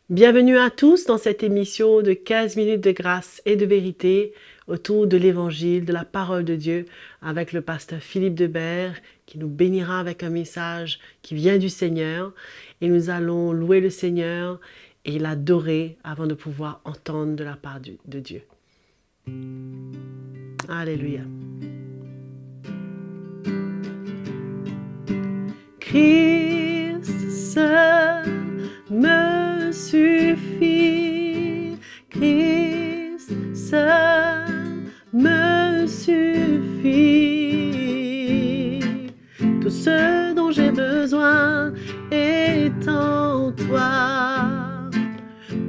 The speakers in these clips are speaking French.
Bienvenue à tous dans cette émission de 15 minutes de grâce et de vérité autour de l'évangile, de la parole de Dieu avec le pasteur Philippe Debert qui nous bénira avec un message qui vient du Seigneur et nous allons louer le Seigneur et l'adorer avant de pouvoir entendre de la part de Dieu. Alléluia. Christ seul me suffit, Christ seul me suffit. Tout ce dont j'ai besoin est en toi,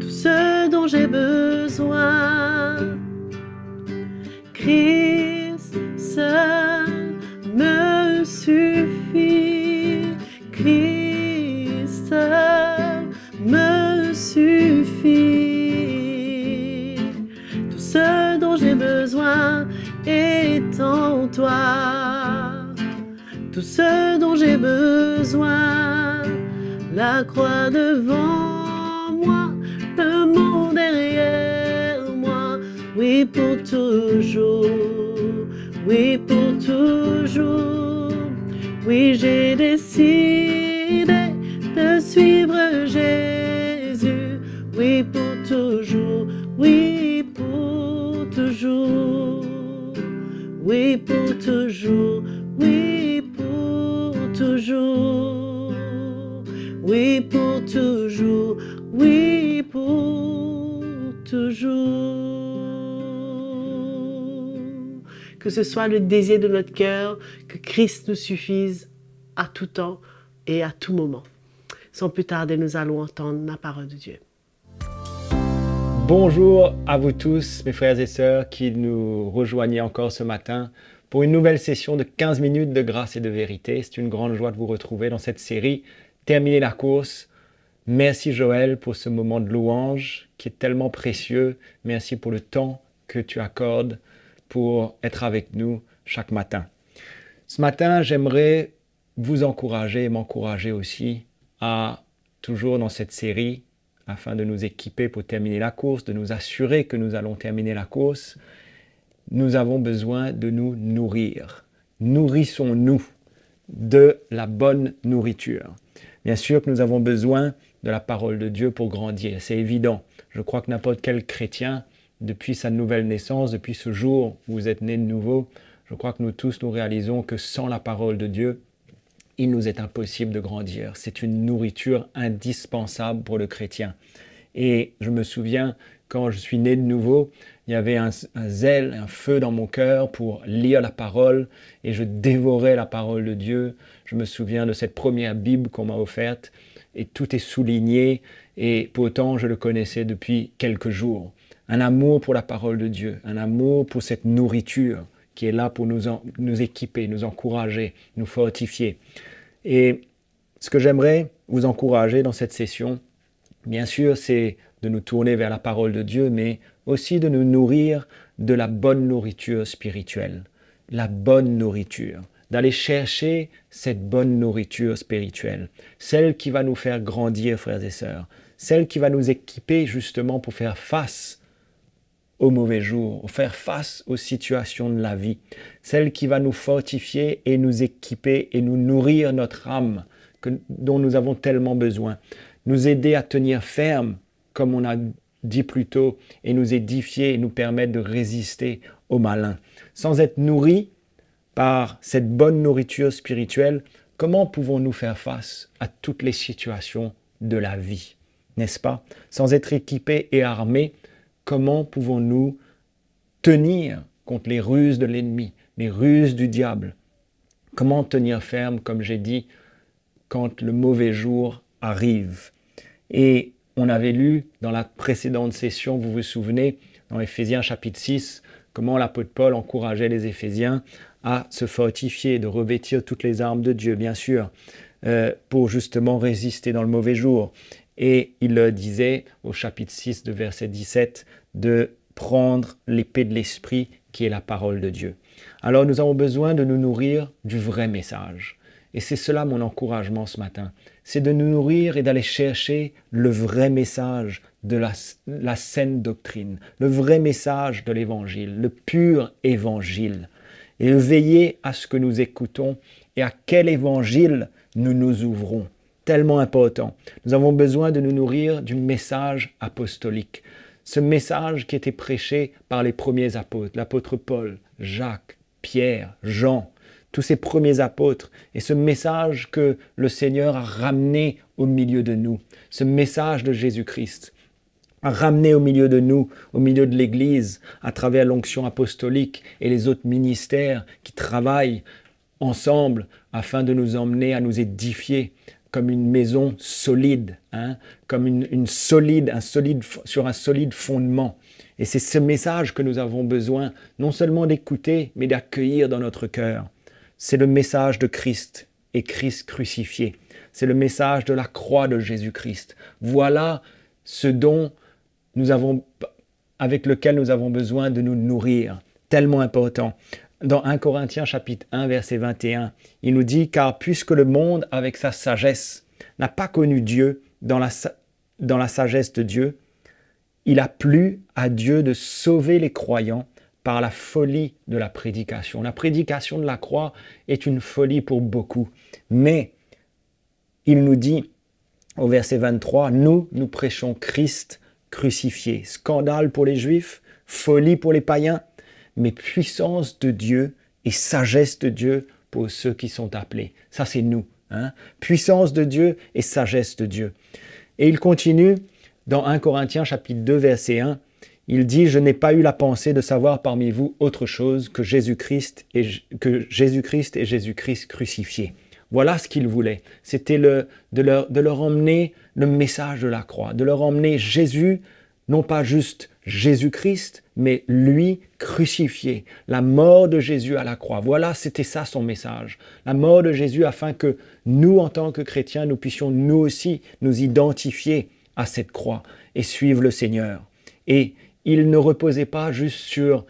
tout ce dont j'ai besoin. Christ seul me suffit, Christ seul me suffit. Tout ce dont j'ai besoin est en toi, tout ce dont j'ai besoin. La croix devant moi, le monde derrière moi. Oui, pour toujours, oui, pour toujours. Oui, j'ai décidé de suivre Jésus. Oui, pour toujours, oui, pour toujours. Oui, pour toujours, oui, pour toujours. Oui, pour toujours, oui, pour toujours. Que ce soit le désir de notre cœur, que Christ nous suffise à tout temps et à tout moment. Sans plus tarder, nous allons entendre la parole de Dieu. Bonjour à vous tous, mes frères et sœurs qui nous rejoignez encore ce matin pour une nouvelle session de 15 minutes de grâce et de vérité. C'est une grande joie de vous retrouver dans cette série Terminer la course. Merci Joël pour ce moment de louange qui est tellement précieux. Merci pour le temps que tu accordes pour être avec nous chaque matin. Ce matin, j'aimerais vous encourager et m'encourager aussi à, toujours dans cette série, afin de nous équiper pour terminer la course, de nous assurer que nous allons terminer la course, nous avons besoin de nous nourrir. Nourrissons-nous de la bonne nourriture. Bien sûr que nous avons besoin de la parole de Dieu pour grandir, c'est évident. Je crois que n'importe quel chrétien, depuis sa nouvelle naissance, depuis ce jour où vous êtes né de nouveau, je crois que nous tous nous réalisons que sans la parole de Dieu, il nous est impossible de grandir. C'est une nourriture indispensable pour le chrétien. Et je me souviens, quand je suis né de nouveau, il y avait un zèle, un feu dans mon cœur pour lire la parole et je dévorais la parole de Dieu. Je me souviens de cette première Bible qu'on m'a offerte et tout est souligné et pourtant je le connaissais depuis quelques jours. Un amour pour la parole de Dieu, un amour pour cette nourriture qui est là pour nous équiper, nous encourager, nous fortifier. Et ce que j'aimerais vous encourager dans cette session, bien sûr, c'est de nous tourner vers la parole de Dieu, mais aussi de nous nourrir de la bonne nourriture spirituelle. La bonne nourriture. D'aller chercher cette bonne nourriture spirituelle. Celle qui va nous faire grandir, frères et sœurs. Celle qui va nous équiper justement pour faire face aux mauvais jours, faire face aux situations de la vie. Celle qui va nous fortifier et nous équiper et nous nourrir notre âme dont nous avons tellement besoin. Nous aider à tenir ferme, comme on a dit plus tôt, et nous édifier et nous permettre de résister au malin. Sans être nourris par cette bonne nourriture spirituelle, comment pouvons-nous faire face à toutes les situations de la vie, n'est-ce pas? Sans être équipés et armés, comment pouvons-nous tenir contre les ruses de l'ennemi, les ruses du diable? Comment tenir ferme, comme j'ai dit, quand le mauvais jour arrive? Et on avait lu dans la précédente session, vous vous souvenez, dans Éphésiens chapitre 6, comment l'apôtre Paul encourageait les Éphésiens à se fortifier, de revêtir toutes les armes de Dieu, bien sûr, pour justement résister dans le mauvais jour. Et il leur disait, au chapitre 6 de verset 17, de prendre l'épée de l'esprit qui est la parole de Dieu. Alors nous avons besoin de nous nourrir du vrai message. Et c'est cela mon encouragement ce matin. C'est de nous nourrir et d'aller chercher le vrai message de la saine doctrine, le vrai message de l'évangile, le pur évangile. Et veiller à ce que nous écoutons et à quel évangile nous nous ouvrons. Tellement important. Nous avons besoin de nous nourrir du message apostolique. Ce message qui était prêché par les premiers apôtres, l'apôtre Paul, Jacques, Pierre, Jean, tous ces premiers apôtres, et ce message que le Seigneur a ramené au milieu de nous, ce message de Jésus-Christ, a ramené au milieu de nous, au milieu de l'Église, à travers l'onction apostolique et les autres ministères qui travaillent ensemble afin de nous emmener à nous édifier comme une maison solide, comme sur un solide fondement. Et c'est ce message que nous avons besoin, non seulement d'écouter, mais d'accueillir dans notre cœur. C'est le message de Christ et Christ crucifié. C'est le message de la croix de Jésus-Christ. Voilà ce dont avec lequel nous avons besoin de nous nourrir. Tellement important. Dans 1 Corinthiens chapitre 1 verset 21, il nous dit « Car puisque le monde avec sa sagesse n'a pas connu Dieu dans la sagesse de Dieu, il a plu à Dieu de sauver les croyants par la folie de la prédication. » La prédication de la croix est une folie pour beaucoup. Mais il nous dit au verset 23, « Nous prêchons Christ crucifié. » Scandale pour les Juifs, folie pour les païens, mais puissance de Dieu et sagesse de Dieu pour ceux qui sont appelés. Ça, c'est nous. Puissance de Dieu et sagesse de Dieu. Et il continue dans 1 Corinthiens chapitre 2 verset 1. Il dit « Je n'ai pas eu la pensée de savoir parmi vous autre chose que Jésus-Christ et Jésus-Christ crucifié. » Voilà ce qu'il voulait. C'était de leur emmener le message de la croix, de leur emmener Jésus, non pas juste Jésus-Christ, mais lui crucifié, la mort de Jésus à la croix. Voilà, c'était ça son message. La mort de Jésus afin que nous, en tant que chrétiens, nous puissions nous aussi nous identifier à cette croix et suivre le Seigneur. Et il ne reposait pas juste sur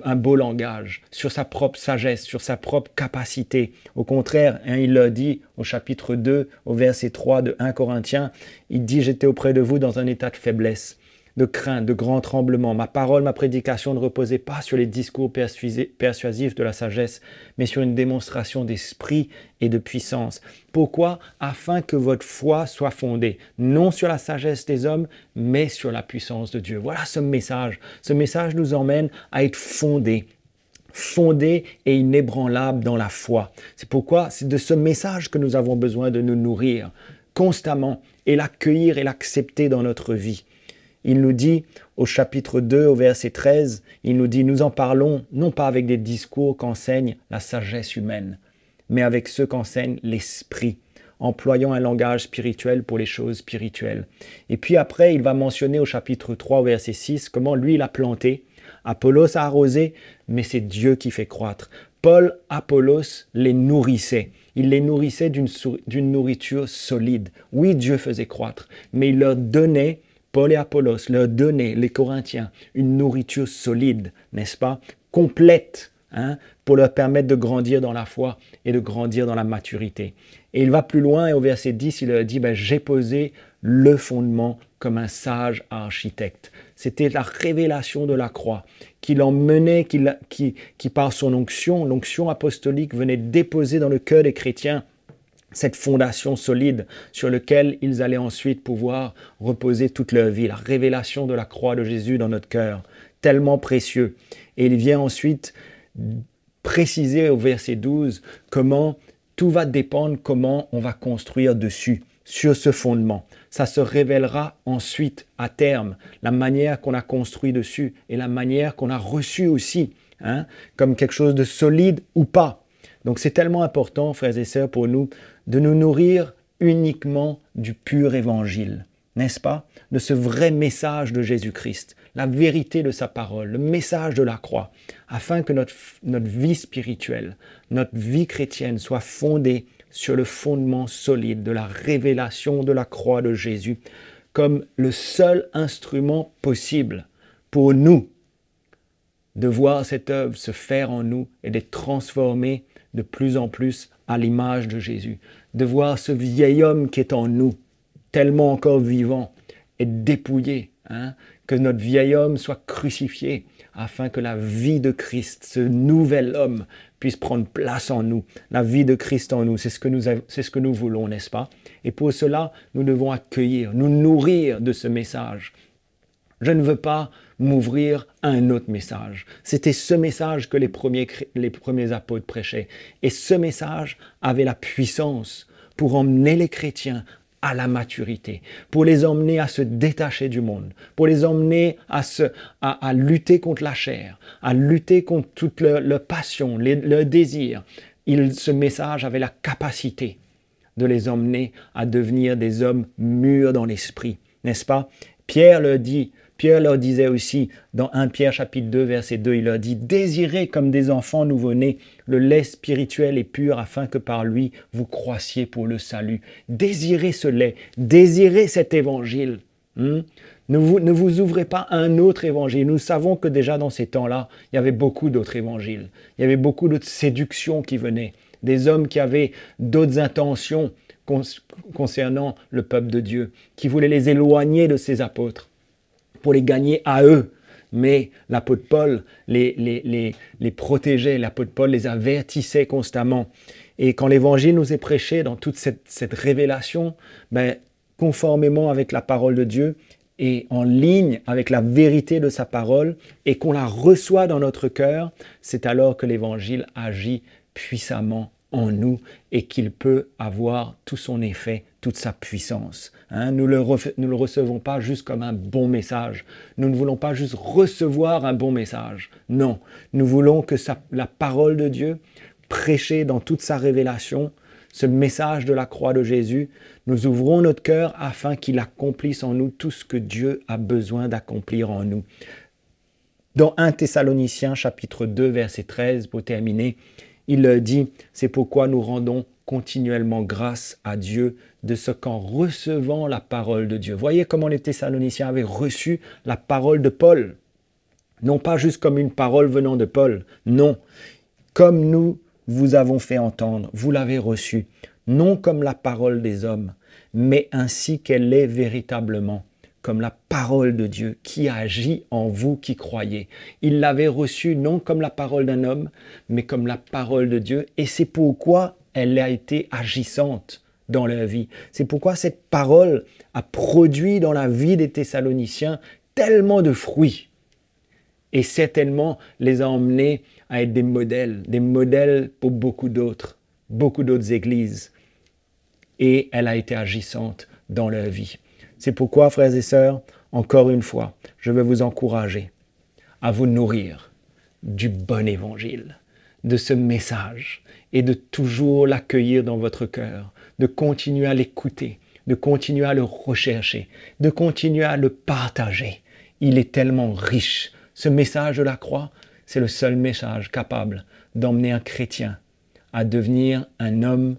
un beau langage, sur sa propre sagesse, sur sa propre capacité. Au contraire, il le dit au chapitre 2, au verset 3 de 1 Corinthiens, il dit « J'étais auprès de vous dans un état de faiblesse, de crainte, de grand tremblement. Ma parole, ma prédication ne reposait pas sur les discours persuasifs de la sagesse, mais sur une démonstration d'esprit et de puissance. Pourquoi? Afin que votre foi soit fondée, non sur la sagesse des hommes, mais sur la puissance de Dieu. » Voilà ce message. Ce message nous emmène à être fondés et inébranlables dans la foi. C'est pourquoi c'est de ce message que nous avons besoin de nous nourrir constamment et l'accueillir et l'accepter dans notre vie. Il nous dit au chapitre 2, au verset 13, il nous dit « Nous en parlons non pas avec des discours qu'enseigne la sagesse humaine, mais avec ceux qu'enseigne l'esprit, employant un langage spirituel pour les choses spirituelles. » Et puis après, il va mentionner au chapitre 3, au verset 6, comment lui, il a planté, Apollos a arrosé, mais c'est Dieu qui fait croître. Paul, Apollos les nourrissait. Il les nourrissait d'une nourriture solide. Oui, Dieu faisait croître, mais il leur donnait, Paul et Apollos leur donnaient, les Corinthiens, une nourriture solide, n'est-ce pas, complète, pour leur permettre de grandir dans la foi et de grandir dans la maturité. Et il va plus loin et au verset 10, il leur dit « J'ai posé le fondement comme un sage architecte. » C'était la révélation de la croix qui l'emmenait, qui par son onction, l'onction apostolique venait déposer dans le cœur des chrétiens cette fondation solide sur laquelle ils allaient ensuite pouvoir reposer toute leur vie. La révélation de la croix de Jésus dans notre cœur, tellement précieux. Et il vient ensuite préciser au verset 12 comment tout va dépendre, comment on va construire dessus, sur ce fondement. Ça se révélera ensuite, à terme, la manière qu'on a construit dessus et la manière qu'on a reçu aussi, comme quelque chose de solide ou pas. Donc c'est tellement important, frères et sœurs, pour nous, de nous nourrir uniquement du pur évangile, n'est-ce pas? De ce vrai message de Jésus-Christ, la vérité de sa parole, le message de la croix, afin que notre vie spirituelle, notre vie chrétienne soit fondée sur le fondement solide de la révélation de la croix de Jésus, comme le seul instrument possible pour nous de voir cette œuvre se faire en nous et d'être transformés de plus en plus à l'image de Jésus, de voir ce vieil homme qui est en nous, tellement encore vivant, et dépouillé, que notre vieil homme soit crucifié, afin que la vie de Christ, ce nouvel homme, puisse prendre place en nous. La vie de Christ en nous, c'est ce que nous voulons, n'est-ce pas? Et pour cela, nous devons accueillir, nous nourrir de ce message. Je ne veux pas m'ouvrir à un autre message. C'était ce message que les premiers apôtres prêchaient. Et ce message avait la puissance pour emmener les chrétiens à la maturité, pour les emmener à se détacher du monde, pour les emmener à lutter contre la chair, à lutter contre toute leur passion, leur désir. Ce message avait la capacité de les emmener à devenir des hommes mûrs dans l'esprit, n'est-ce pas? Pierre leur disait aussi dans 1 Pierre chapitre 2 verset 2, il leur dit « Désirez comme des enfants nouveau-nés le lait spirituel et pur afin que par lui vous croissiez pour le salut. » Désirez ce lait, désirez cet évangile. Ne vous ouvrez pas à un autre évangile. Nous savons que déjà dans ces temps-là, il y avait beaucoup d'autres évangiles. Il y avait beaucoup d'autres séductions qui venaient. Des hommes qui avaient d'autres intentions concernant le peuple de Dieu, qui voulaient les éloigner de ces apôtres pour les gagner à eux. Mais l'apôtre Paul les protégeait, l'apôtre Paul les avertissait constamment. Et quand l'évangile nous est prêché dans toute cette révélation, conformément avec la parole de Dieu et en ligne avec la vérité de sa parole, et qu'on la reçoit dans notre cœur, c'est alors que l'évangile agit puissamment en nous et qu'il peut avoir tout son effet, toute sa puissance. Nous le recevons pas juste comme un bon message. Nous ne voulons pas juste recevoir un bon message. Non, nous voulons que la parole de Dieu, prêchée dans toute sa révélation, ce message de la croix de Jésus, nous ouvrons notre cœur afin qu'il accomplisse en nous tout ce que Dieu a besoin d'accomplir en nous. Dans 1 Thessaloniciens chapitre 2 verset 13, pour terminer, il dit « C'est pourquoi nous rendons continuellement grâce à Dieu de ce qu'en recevant la parole de Dieu. » Voyez comment les Thessaloniciens avaient reçu la parole de Paul. Non pas juste comme une parole venant de Paul. Non, comme nous vous avons fait entendre, vous l'avez reçue. Non comme la parole des hommes, mais ainsi qu'elle est véritablement, comme la parole de Dieu qui agit en vous qui croyez. Il l'avait reçue non comme la parole d'un homme, mais comme la parole de Dieu. Et c'est pourquoi elle a été agissante dans leur vie. C'est pourquoi cette parole a produit dans la vie des Thessaloniciens tellement de fruits. Et certainement les a emmenés à être des modèles pour beaucoup d'autres églises. Et elle a été agissante dans leur vie. C'est pourquoi, frères et sœurs, encore une fois, je veux vous encourager à vous nourrir du bon évangile, de ce message, et de toujours l'accueillir dans votre cœur, de continuer à l'écouter, de continuer à le rechercher, de continuer à le partager. Il est tellement riche. Ce message de la croix, c'est le seul message capable d'emmener un chrétien à devenir un homme,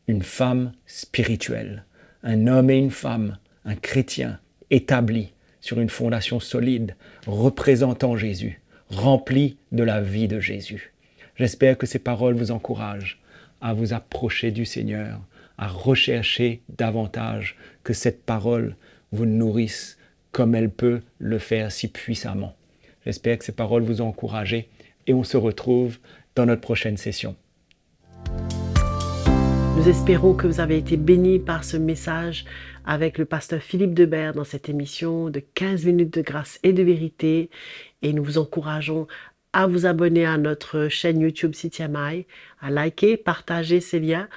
une femme spirituelle, un homme et une femme, un chrétien établi sur une fondation solide, représentant Jésus, rempli de la vie de Jésus. J'espère que ces paroles vous encouragent à vous approcher du Seigneur, à rechercher davantage que cette parole vous nourrisse comme elle peut le faire si puissamment. J'espère que ces paroles vous ont encouragé et on se retrouve dans notre prochaine session. Nous espérons que vous avez été bénis par ce message avec le pasteur Philippe Debert dans cette émission de 15 minutes de grâce et de vérité. Et nous vous encourageons à vous abonner à notre chaîne YouTube CTMI, à liker, partager ces liens.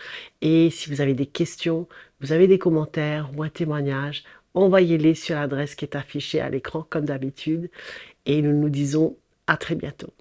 Et si vous avez des questions, vous avez des commentaires ou un témoignage, envoyez-les sur l'adresse qui est affichée à l'écran comme d'habitude. Et nous nous disons à très bientôt.